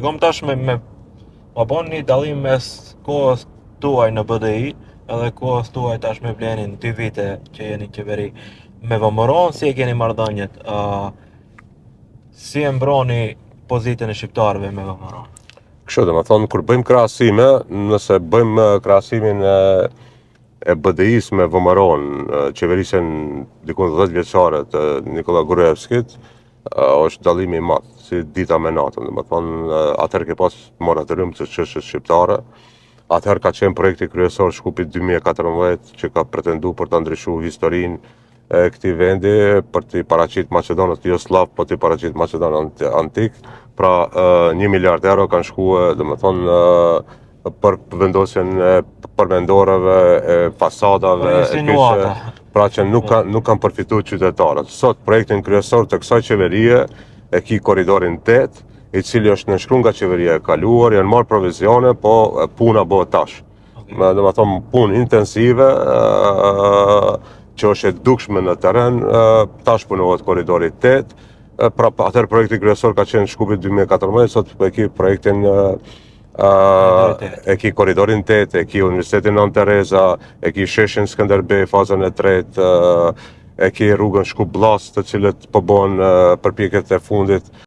Kom tash me ma bon një dallim mes kohës tuaj në BDI edhe kohës tuaj tash me Blenin 2 vite që jeni qeveri me VMRO-n, si e keni marrëdhëniet, si e mbroni pozitën e shqiptarëve me VMRO-n? Kështu dhe më thonë, kur bëjmë krahasime, nëse bëjmë krahasimin e BDI-s me VMRO-n, qeverisën dikun 10 vjeçare të Nikola Gruevskit, është dallimi i madh, si dita me natën. Dhe më thonë, atëherë ke pas moratorium të çështjes shqiptare, atëherë ka qenë projekti kryesor Shkupi 2014 që ka pretendu për të ndryshuar historinë e këtij vendi, për të paraqit Maqedonët jo slav, po të paraqit Maqedonët antik. Pra 1 miliard euro kanë shkuar, domethënë, për vendosjen e përmendoreve, e fasadave, pra që nuk kanë përfituar qytetarët. Sot projektin kryesor të kësaj qeverie e ki korridorin 8, i cili është nënshkruar nga qeveria e kaluar, janë marrë provizione, po puna bëhet tash. Domethënë punë intensive, që është e dukshme në terren, tash punohet korridori 8. Pra atëherë projekti kryesor ka qenë Shkupi 2014, sot e ki projektin e ki korridorin 8, e ki Universitetin Nën Tereza, e ki sheshin Skënderbej fazën e 3, e ki rrugën Shkup-Bllast, të cilët po bën përpjekjet e fundit